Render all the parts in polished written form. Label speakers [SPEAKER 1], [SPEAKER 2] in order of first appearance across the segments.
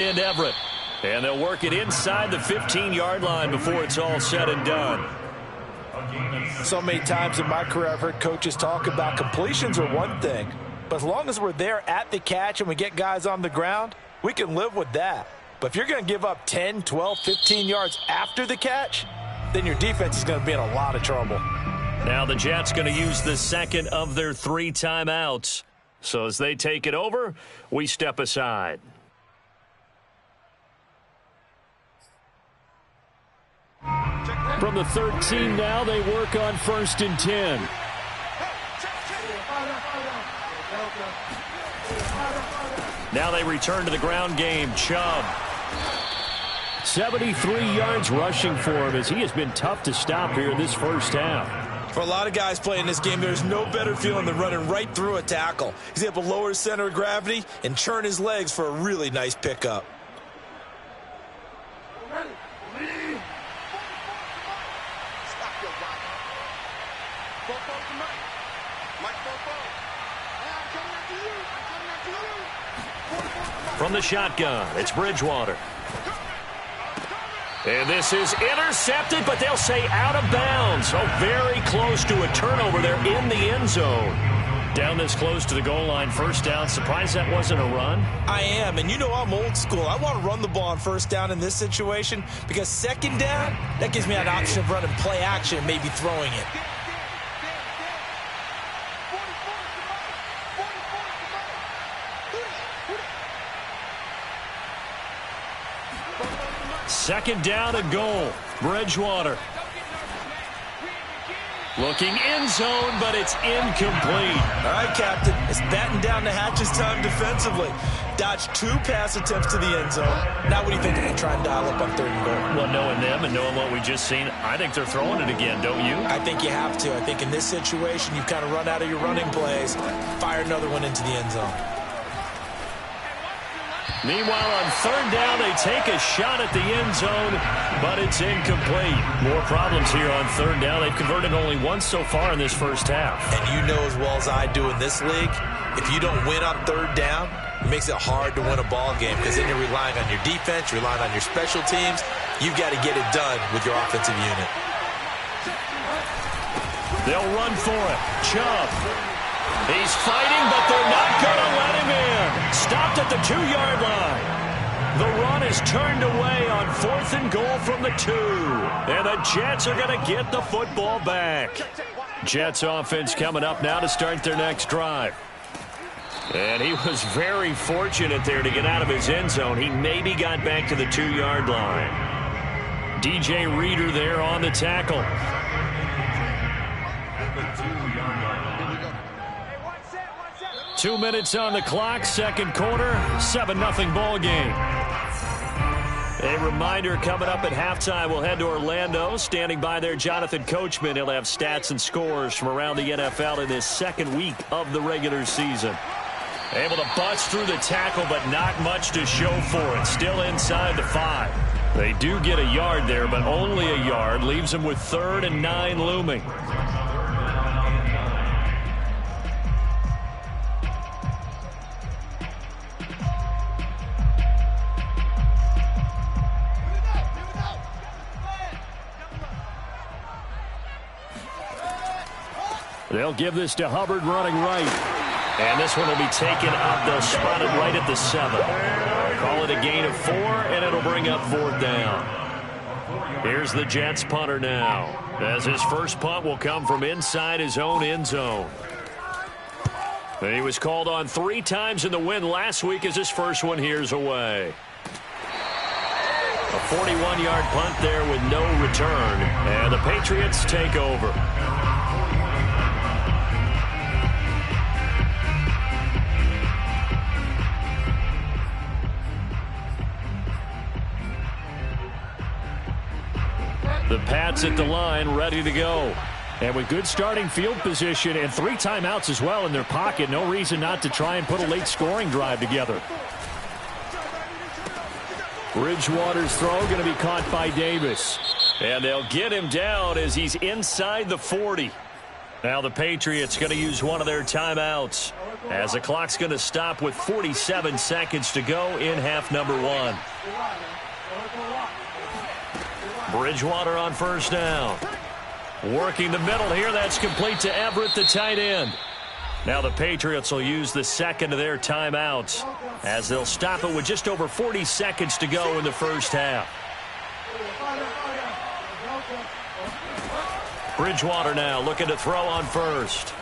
[SPEAKER 1] And Everett. And they'll work it inside the 15-yard line before it's all said and done.
[SPEAKER 2] So many times in my career I've heard coaches talk about completions are one thing, but as long as we're there at the catch and we get guys on the ground, we can live with that. But if you're going to give up 10, 12, 15 yards after the catch, then your defense is going to be in a lot of trouble.
[SPEAKER 1] Now the Jets going to use the second of their 3 timeouts. So as they take it over, we step aside. From the 13 now, they work on 1st and 10. Now they return to the ground game. Chubb. 73 yards rushing for him as he has been tough to stop here in this first half.
[SPEAKER 2] For a lot of guys playing this game, there's no better feeling than running right through a tackle. He's able to lower his center of gravity and churn his legs for a really nice pickup.
[SPEAKER 1] From the shotgun, it's Bridgewater. And this is intercepted, but they'll say out of bounds. Oh, very close to a turnover there in the end zone. Down this close to the goal line, first down. Surprised that wasn't a run?
[SPEAKER 2] I am, and you know I'm old school. I want to run the ball on first down in this situation because second down, that gives me an option of running play action and maybe throwing it.
[SPEAKER 1] Second down and goal. Bridgewater. Looking end zone, but it's incomplete.
[SPEAKER 2] All right, Captain. It's batten down the hatches time defensively. Dodged 2 pass attempts to the end zone. Now what do you think? They try and dial up on 3rd and goal.
[SPEAKER 1] Well, knowing them and knowing what we just seen, I think they're throwing it again, don't you?
[SPEAKER 2] I think you have to. I think in this situation, you've kind of run out of your running plays. Fire another one into the end zone.
[SPEAKER 1] Meanwhile, on 3rd down, they take a shot at the end zone, but it's incomplete. More problems here on 3rd down. They've converted only once so far in this first half.
[SPEAKER 2] And you know as well as I do in this league, if you don't win on 3rd down, it makes it hard to win a ball game because then you're relying on your defense, you're relying on your special teams. You've got to get it done with your offensive unit.
[SPEAKER 1] They'll run for it. Chubb. He's fighting, but they're not going to let him in. Stopped at the 2-yard line. The run is turned away on 4th and goal from the 2. And the Jets are going to get the football back. Jets offense coming up now to start their next drive. And he was very fortunate there to get out of his end zone. He maybe got back to the 2-yard line. DJ Reader there on the tackle. Two minutes on the clock, second quarter, 7-0 ball game. A reminder coming up at halftime, we'll head to Orlando. Standing by there, Jonathan Coachman. He'll have stats and scores from around the NFL in this second week of the regular season. Able to bust through the tackle, but not much to show for it. Still inside the 5. They do get a yard there, but only a yard. Leaves them with 3rd and 9 looming. They'll give this to Hubbard running right. And this one will be taken up. They'll spot it right at the 7. Call it a gain of 4, and it'll bring up 4th down. Here's the Jets punter now, as his first punt will come from inside his own end zone. And he was called on 3 times in the win last week as his first one here's away. A 41-yard punt there with no return, and the Patriots take over. The Pats at the line, ready to go. And with good starting field position and 3 timeouts as well in their pocket, no reason not to try and put a late scoring drive together. Bridgewater's throw going to be caught by Davis. And they'll get him down as he's inside the 40. Now the Patriots going to use one of their timeouts. as the clock's going to stop with 47 seconds to go in half number one. Bridgewater on first down. Working the middle here. That's complete to Everett, the tight end. Now the Patriots will use the second of their timeouts as they'll stop it with just over 40 seconds to go in the first half. Bridgewater now looking to throw on first.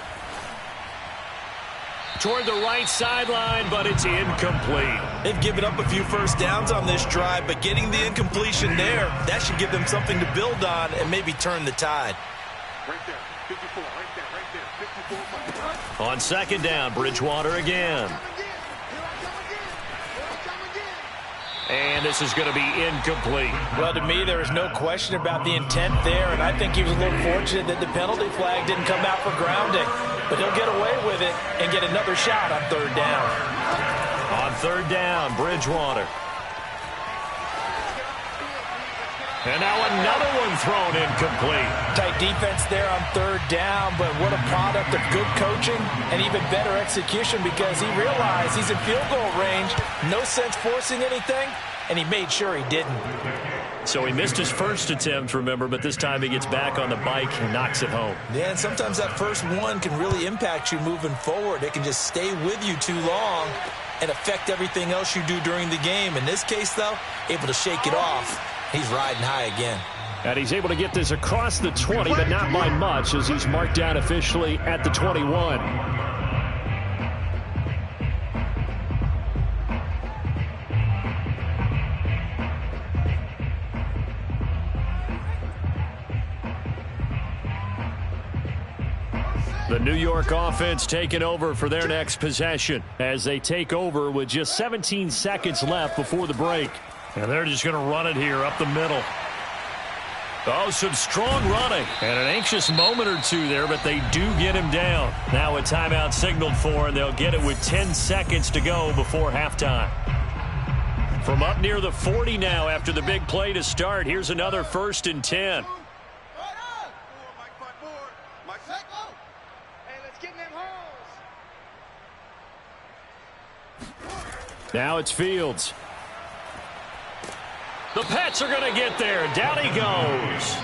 [SPEAKER 1] Toward the right sideline, but it's incomplete.
[SPEAKER 2] They've given up a few first downs on this drive, but getting the incompletion there, that should give them something to build on and maybe turn the tide.
[SPEAKER 3] Right there, 54, right there, 54.
[SPEAKER 1] On second down, Bridgewater again. And this is going to be incomplete.
[SPEAKER 2] Well, to me, there is no question about the intent there, and I think he was a little fortunate that the penalty flag didn't come out for grounding. But he'll get away with it and get another shot on third down.
[SPEAKER 1] On third down, Bridgewater. And now another one thrown incomplete.
[SPEAKER 2] Tight defense there on third down, but what a product of good coaching and even better execution because he realized he's in field goal range. No sense forcing anything, and he made sure he didn't.
[SPEAKER 1] So he missed his first attempt, remember, but this time he gets back on the bike and knocks it home.
[SPEAKER 2] Yeah, and sometimes that first one can really impact you moving forward. It can just stay with you too long and affect everything else you do during the game. In this case, though, able to shake it off. He's riding high again.
[SPEAKER 1] And he's able to get this across the 20, but not by much as he's marked down officially at the 21. The New York offense taking over for their next possession as they take over with just 17 seconds left before the break. And they're just going to run it here up the middle. Oh, some strong running. And an anxious moment or two there, but they do get him down. Now a timeout signaled for, and they'll get it with 10 seconds to go before halftime. From up near the 40 now after the big play to start, here's another 1st and 10. Now it's Fields. The Pats are going to get there. Down he goes.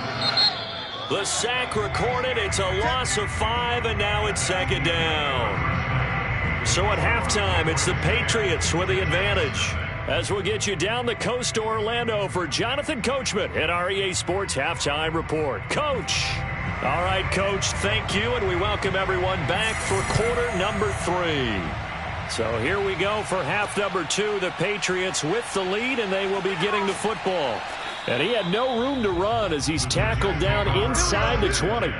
[SPEAKER 1] The sack recorded. It's a loss of 5, and now it's second down. So at halftime, it's the Patriots with the advantage. As we'll get you down the coast to Orlando for Jonathan Coachman at our EA Sports Halftime Report. Coach. All right, Coach, thank you, and we welcome everyone back for quarter number 3. So here we go for half number 2. The Patriots with the lead, and they will be getting the football. And he had no room to run as he's tackled down inside the 20.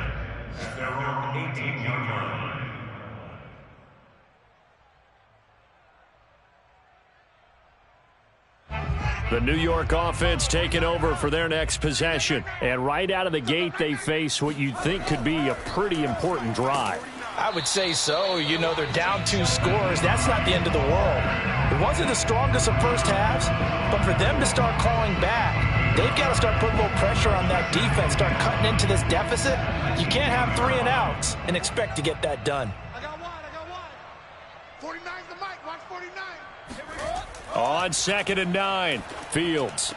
[SPEAKER 1] The New York offense taking over for their next possession. And right out of the gate, they face what you'd think could be a pretty important drive.
[SPEAKER 2] I would say so. You know, they're down 2 scores. That's not the end of the world. It wasn't the strongest of first halves, but for them to start clawing back, they've got to start putting a little pressure on that defense, start cutting into this deficit. You can't have 3 and outs and expect to get that done.
[SPEAKER 3] I got one. 49's the mic. Watch 49. Here we go.
[SPEAKER 1] On 2nd and 9, Fields.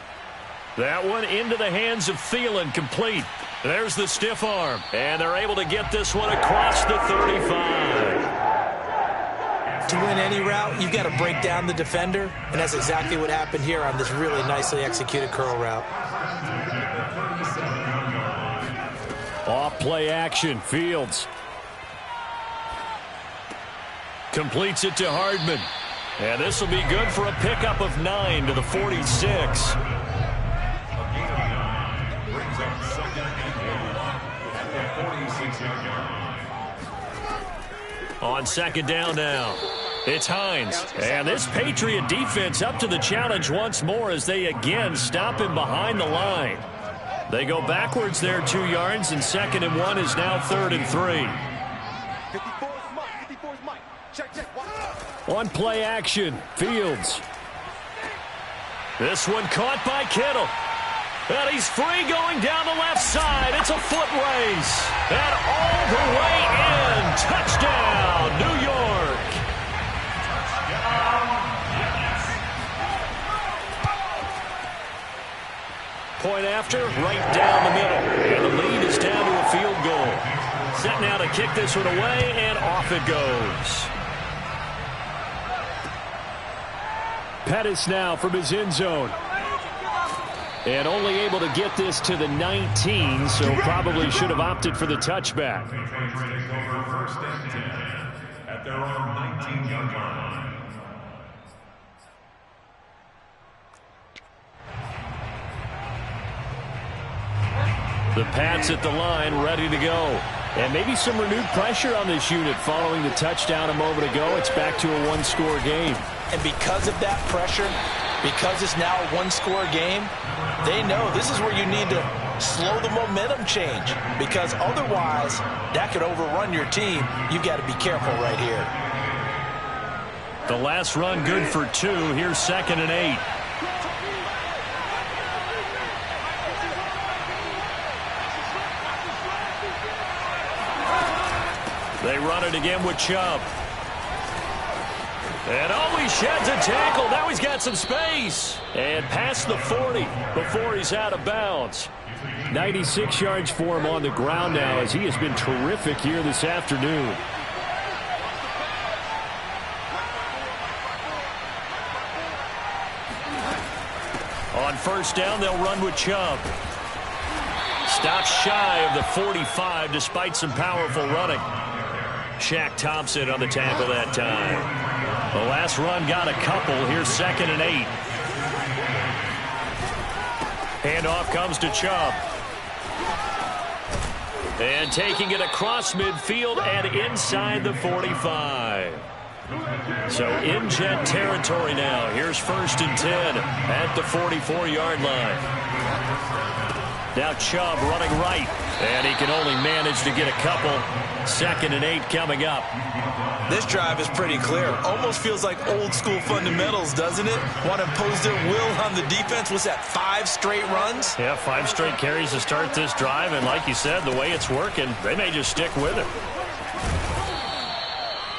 [SPEAKER 1] That one into the hands of Thielen, complete. There's the stiff arm, and they're able to get this one across the 35.
[SPEAKER 2] To win any route, you've got to break down the defender, and that's exactly what happened here on this really nicely executed curl route.
[SPEAKER 1] Off play action, Fields. Completes it to Hardman. And this will be good for a pickup of 9 to the 46. On 2nd down now, it's Hines. And this Patriot defense up to the challenge once more as they again stop him behind the line. They go backwards there 2 yards, and 2nd and 1 is now 3rd and 3.
[SPEAKER 3] 54's Mike. Check.
[SPEAKER 1] On play action, Fields. This one caught by Kittle. And he's free going down the left side. It's a foot race. And all the way in. Touchdown, New York. Point after, right down the middle. And the lead is down to a field goal. Set now to kick this one away, and off it goes. Pettis now from his end zone. And only able to get this to the 19, so probably should have opted for the touchback.
[SPEAKER 4] First and 10 at their own 19-yard line.
[SPEAKER 1] The Pats at the line, ready to go. And maybe some renewed pressure on this unit following the touchdown a moment ago. It's back to a one-score game.
[SPEAKER 2] And because of that pressure, because it's now a one-score game, they know this is where you need to slow the momentum change, because otherwise that could overrun your team. You've got to be careful right here.
[SPEAKER 1] The last run good for 2. Here's 2nd and 8. They run it again with Chubb. And he sheds a tackle. Now he's got some space. And past the 40 before he's out of bounds. 96 yards for him on the ground now, as he has been terrific here this afternoon. On first down, they'll run with Chubb. Stops shy of the 45 despite some powerful running. Shaq Thompson on the tackle that time. The last run got a couple. Here's 2nd and 8. Handoff comes to Chubb. And taking it across midfield and inside the 45. So in Jet territory now. Here's 1st and 10 at the 44-yard line. Now Chubb running right. And he can only manage to get a couple. 2nd and 8 coming up.
[SPEAKER 2] This drive is pretty clear. Almost feels like old school fundamentals, doesn't it? Want to impose their will on the defense. Was that 5 straight runs?
[SPEAKER 1] Yeah, 5 straight carries to start this drive. And like you said, the way it's working, they may just stick with it.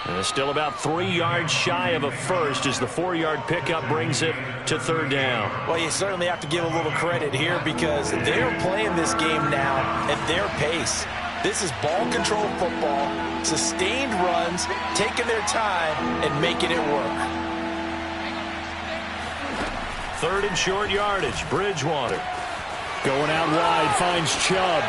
[SPEAKER 1] And it's still about 3 yards shy of a first as the 4-yard pickup brings it to 3rd down.
[SPEAKER 2] Well, you certainly have to give a little credit here because they're playing this game now at their pace. This is ball control football, sustained runs, taking their time and making it work.
[SPEAKER 1] 3rd and short yardage. Bridgewater going out wide, finds Chubb.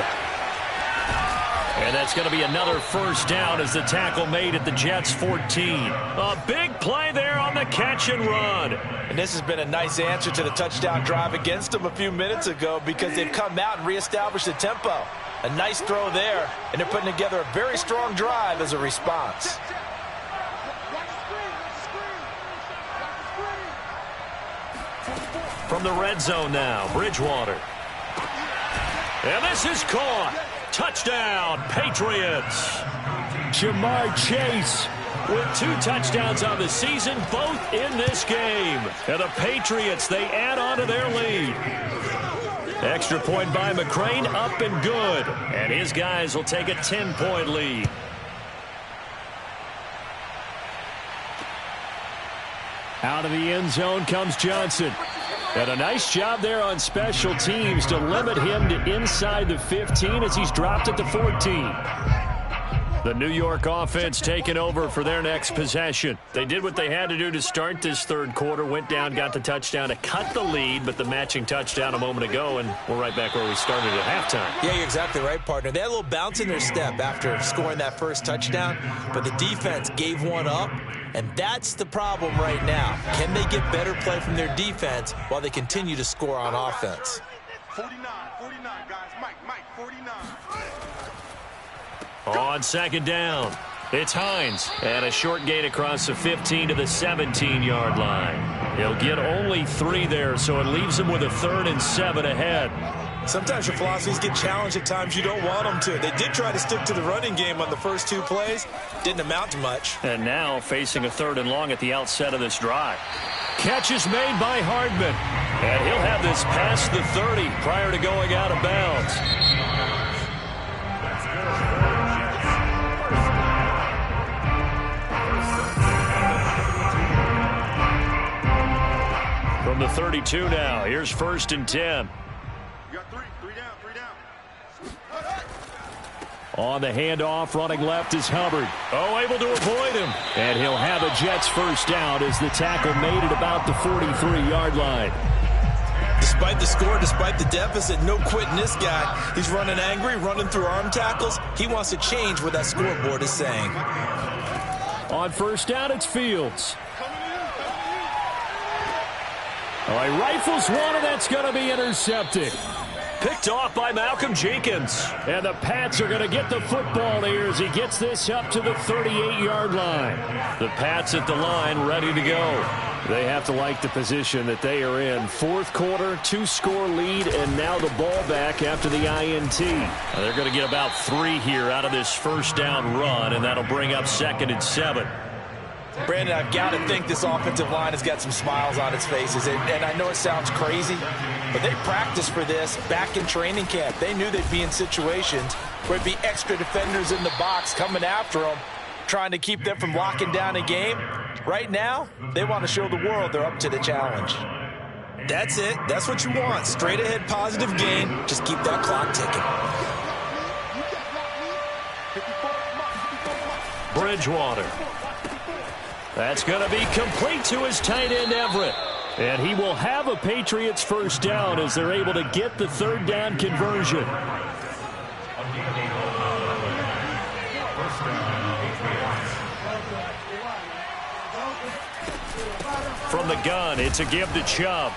[SPEAKER 1] And that's going to be another first down as the tackle made at the Jets' 14. A big play there on the catch and run.
[SPEAKER 2] And this has been a nice answer to the touchdown drive against them a few minutes ago because they've come out and reestablished the tempo. A nice throw there, and they're putting together a very strong drive as a response.
[SPEAKER 1] From the red zone now, Bridgewater. And this is caught. Touchdown, Patriots. Jamar Chase with 2 touchdowns on the season, both in this game. And the Patriots, they add on to their lead. Extra point by McCrane, up and good. And his guys will take a 10-point lead. Out of the end zone comes Johnson. And a nice job there on special teams to limit him to inside the 15 as he's dropped it to 14. The New York offense taking over for their next possession. They did what they had to do to start this 3rd quarter. Went down, got the touchdown to cut the lead, but the matching touchdown a moment ago, and we're right back where we started at halftime.
[SPEAKER 2] Yeah, you're exactly right, partner. They had a little bounce in their step after scoring that first touchdown, but the defense gave one up, and that's the problem right now. Can they get better play from their defense while they continue to score on offense?
[SPEAKER 3] 49, guys. Mike, 49.
[SPEAKER 1] On 2nd down, it's Hines. And a short gain across the 15 to the 17-yard line. He'll get only 3 there, so it leaves him with a 3rd and 7 ahead.
[SPEAKER 2] Sometimes your philosophies get challenged at times you don't want them to. They did try to stick to the running game on the first 2 plays. Didn't amount to much.
[SPEAKER 1] And now facing a 3rd and long at the outset of this drive. Catch is made by Hardman. And he'll have this past the 30 prior to going out of bounds. From the 32 now, here's 1st and 10. On the handoff, running left is Hubbard. Oh, able to avoid him. And he'll have a Jets first down as the tackle made it about the 43-yard line.
[SPEAKER 2] Despite the score, despite the deficit, no quitting this guy. He's running angry, running through arm tackles. He wants to change what that scoreboard is saying.
[SPEAKER 1] On first down, it's Fields. Oh, he rifles one, and that's going to be intercepted. Picked off by Malcolm Jenkins. And the Pats are going to get the football here as he gets this up to the 38-yard line. The Pats at the line ready to go. They have to like the position that they are in. Fourth quarter, 2-score lead, and now the ball back after the INT. They're going to get about 3 here out of this first down run, and that'll bring up 2nd and 7.
[SPEAKER 2] Brandon, I've got to think this offensive line has got some smiles on its faces. And I know it sounds crazy, but they practiced for this back in training camp. They knew they'd be in situations where it'd be extra defenders in the box coming after them, trying to keep them from locking down a game. Right now, they want to show the world they're up to the challenge. That's it. That's what you want. Straight ahead positive gain. Just keep that clock ticking.
[SPEAKER 1] Bridgewater. That's going to be complete to his tight end, Everett. And he will have a Patriots first down as they're able to get the third down conversion. From the gun, it's a give to Chubb.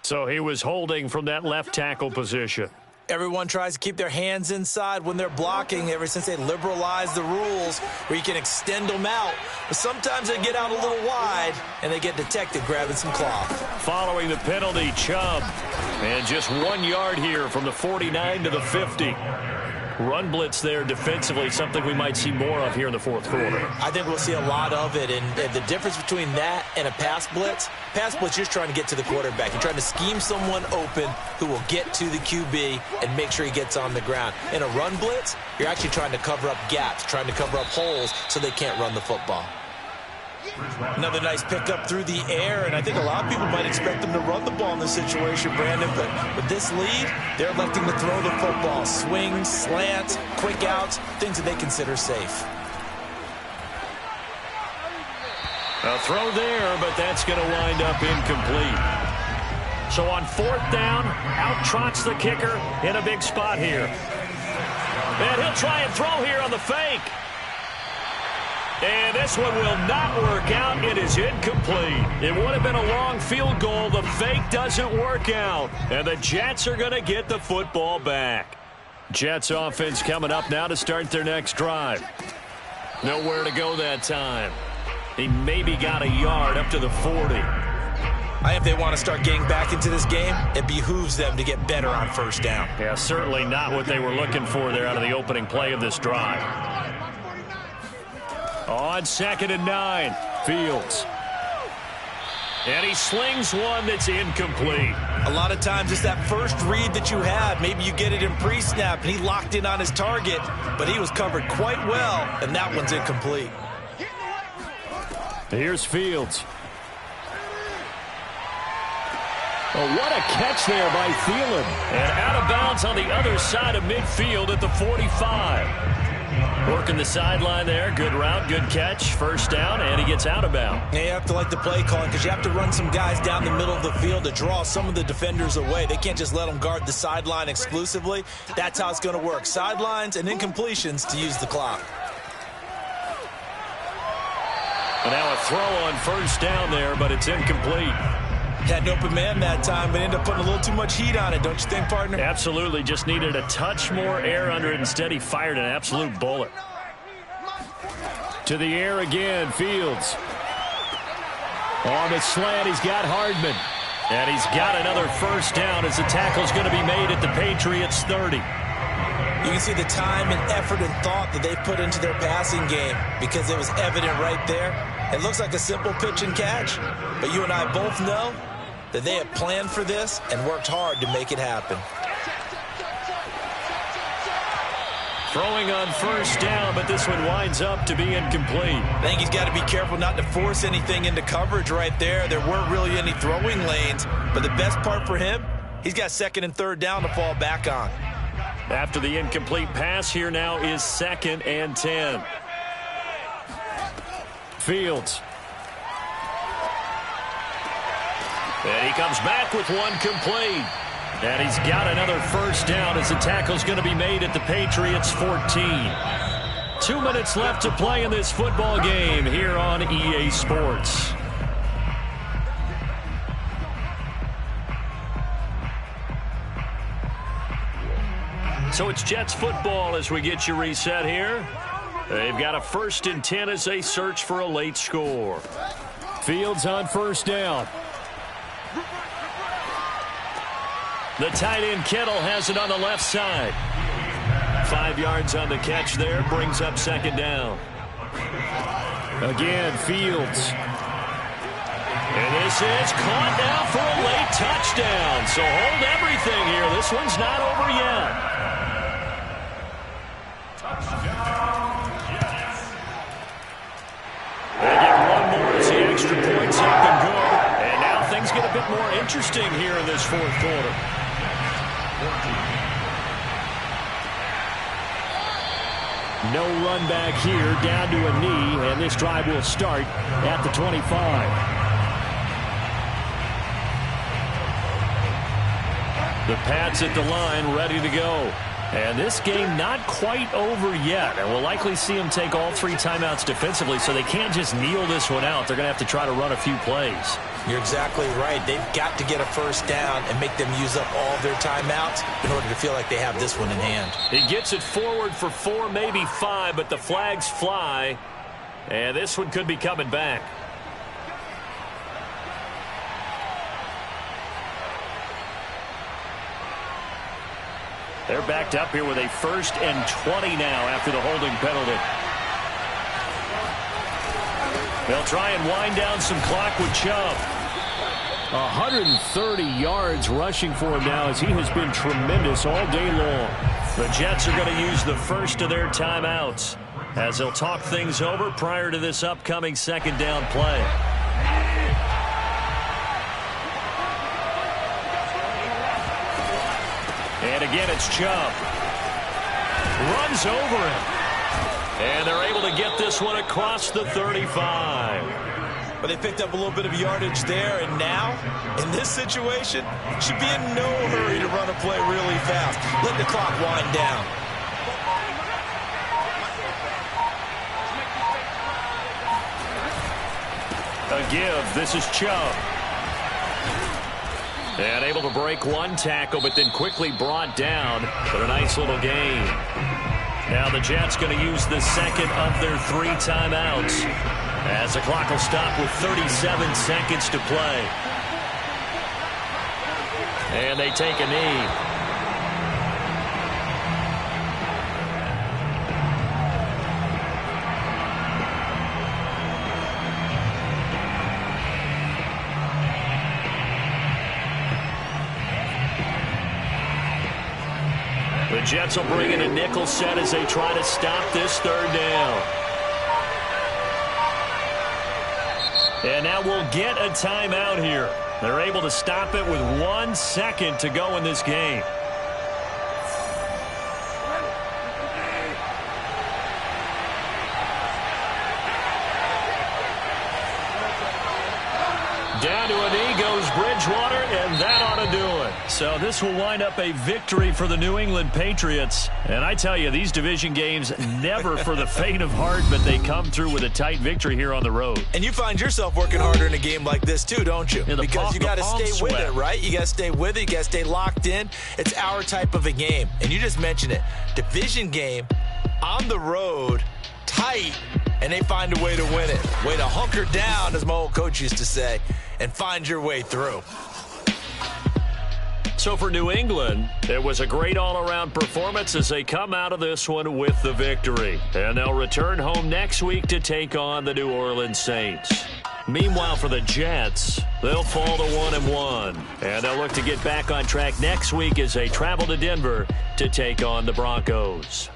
[SPEAKER 1] So he was holding from that left tackle position.
[SPEAKER 2] Everyone tries to keep their hands inside when they're blocking ever since they liberalized the rules where you can extend them out. But sometimes they get out a little wide and they get detected grabbing some cloth.
[SPEAKER 1] Following the penalty, Chubb. And just 1 yard here from the 49 to the 50. Run blitz there defensively, something we might see more of here in the fourth quarter.
[SPEAKER 2] I think we'll see a lot of it, and the difference between that and a pass blitz, you're just trying to get to the quarterback. You're trying to scheme someone open who will get to the QB and make sure he gets on the ground. In a run blitz, you're actually trying to cover up gaps, trying to cover up holes so they can't run the football. Another nice pickup through the air, and I think a lot of people might expect them to run the ball in this situation, Brandon, but with this lead, they're electing to throw the football. Swings, slants, quick outs, things that they consider safe.
[SPEAKER 1] A throw there, but that's going to wind up incomplete. So on fourth down, out trots the kicker in a big spot here. And he'll try and throw here on the fake. And this one will not work out. It is incomplete. It would have been a long field goal. The fake doesn't work out. And the Jets are going to get the football back. Jets offense coming up now to start their next drive. Nowhere to go that time. He maybe got a yard up to the 40.
[SPEAKER 2] If they want to start getting back into this game, it behooves them to get better on first down.
[SPEAKER 1] Yeah, certainly not what they were looking for there out of the opening play of this drive. On 2nd and 9, Fields. And he slings one that's incomplete.
[SPEAKER 2] A lot of times it's that first read that you had. Maybe you get it in pre-snap, and he locked in on his target, but he was covered quite well, and that one's incomplete.
[SPEAKER 1] Here's Fields. Oh, what a catch there by Thielen. And out of bounds on the other side of midfield at the 45. Working the sideline there. Good route, good catch. First down, and he gets out of bounds.
[SPEAKER 2] Yeah, you have to like the play calling because you have to run some guys down the middle of the field to draw some of the defenders away. They can't just let them guard the sideline exclusively. That's how it's going to work. Sidelines and incompletions to use the clock.
[SPEAKER 1] And now a throw on first down there, but it's incomplete.
[SPEAKER 2] Had an open man that time, but ended up putting a little too much heat on it, don't you think, partner?
[SPEAKER 1] Absolutely. Just needed a touch more air under it. Instead, he fired an absolute bullet. To the air again, Fields. On the slant, he's got Hardman. And he's got another first down as the tackle's going to be made at the Patriots' 30.
[SPEAKER 2] You can see the time and effort and thought that they put into their passing game because it was evident right there. It looks like a simple pitch and catch, but you and I both know that they have planned for this and worked hard to make it happen.
[SPEAKER 1] Throwing on first down, but this one winds up to be incomplete.
[SPEAKER 2] I think he's got to be careful not to force anything into coverage right there. There weren't really any throwing lanes, but the best part for him, He's got second and third down to fall back on.
[SPEAKER 1] After the incomplete pass, here now is 2nd and 10. Fields. And he comes back with one complete. And he's got another first down as the tackle's going to be made at the Patriots 14. 2 minutes left to play in this football game here on EA Sports. So it's Jets football as we get you reset here. They've got a 1st and 10 as they search for a late score. Fields on first down. The tight end Kittle has it on the left side. 5 yards on the catch there, brings up 2nd down. Again, Fields. And this is caught now for a late touchdown. So hold everything here. This one's not over yet. They get one more as the extra point's up and good. And now things get a bit more interesting here in this 4th quarter. No run back here, down to a knee, and this drive will start at the 25. The Pats at the line, ready to go. And this game not quite over yet. And we'll likely see them take all 3 timeouts defensively, so they can't just kneel this one out. They're going to have to try to run a few plays.
[SPEAKER 2] You're exactly right. They've got to get a first down and make them use up all their timeouts in order to feel like they have this one in hand.
[SPEAKER 1] He gets it forward for 4, maybe 5, but the flags fly. And this one could be coming back. They're backed up here with a 1st and 20 now after the holding penalty. They'll try and wind down some clock with Chubb. 130 yards rushing for him now as he has been tremendous all day long. The Jets are going to use the first of their timeouts as they'll talk things over prior to this upcoming 2nd down play. And again, it's Chubb. Runs over him. And they're able to get this one across the 35.
[SPEAKER 2] But they picked up a little bit of yardage there, and now, in this situation, should be in no hurry to run a play really fast. Let the clock wind down.
[SPEAKER 1] A give. This is Chubb. And able to break one tackle, but then quickly brought down. But a nice little gain. Now the Jets going to use the 2nd of their 3 timeouts as the clock will stop with 37 seconds to play. And they take a knee. The Jets will bring in a nickel set as they try to stop this 3rd down. And now we'll get a timeout here. They're able to stop it with 1 second to go in this game. Down to a knee goes Bridgewater, and that ought to do it. So this will wind up a victory for the New England Patriots. And I tell you, these division games, never for the faint of heart, but they come through with a tight victory here on the road.
[SPEAKER 2] And you find yourself working harder in a game like this too, don't you?
[SPEAKER 1] Yeah,
[SPEAKER 2] because you got to stay with it, right? You got to stay with it. You got to stay locked in. It's our type of a game. And you just mentioned it. Division game, on the road, tight, and they find a way to win it. Way to hunker down, as my old coach used to say, and find your way through.
[SPEAKER 1] So for New England, it was a great all-around performance as they come out of this one with the victory. And they'll return home next week to take on the New Orleans Saints. Meanwhile, for the Jets, they'll fall to 1-1. And they'll look to get back on track next week as they travel to Denver to take on the Broncos.